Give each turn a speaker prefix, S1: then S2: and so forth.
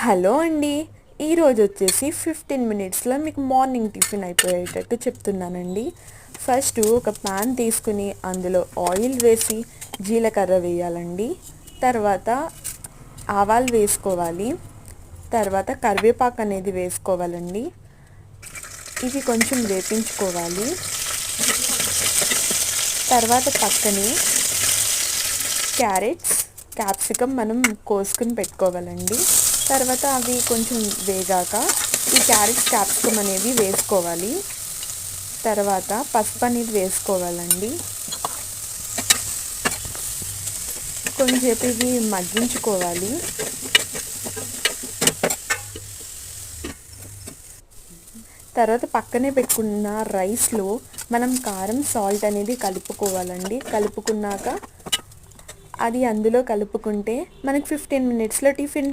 S1: Hello అండి. ఈరోజు వచ్చేసి 15 మినిట్స్లో మీకు మార్నింగ్ టిఫిన్ అయిపోయేటట్టు చెప్తున్నానండి. ఫస్ట్ ఒక ప్యాన్ తీసుకుని అందులో ఆయిల్ వేసి జీలకర్ర వేయాలండి. తర్వాత ఆవాలు వేసుకోవాలి. తర్వాత కరివేపాకు అనేది వేసుకోవాలండి. ఇవి కొంచెం వేపించుకోవాలి. తర్వాత పక్కనే క్యాప్సికమ్ మనం కోసుకుని పెట్టుకోవాలండి. తర్వాత అవి కొంచెం వేగాక ఈ క్యాప్సికమ్ అనేది వేసుకోవాలి. తర్వాత పసుపు అనేది వేసుకోవాలండి. కొంచెంసేపు ఇవి మగ్గించుకోవాలి. తర్వాత పక్కనే పెట్టుకున్న రైస్లో మనం కారం సాల్ట్ అనేది కలుపుకోవాలండి. కలుపుకున్నాక అది అందులో కలుపుకుంటే మనకి 15 మినిట్స్లో టిఫిన్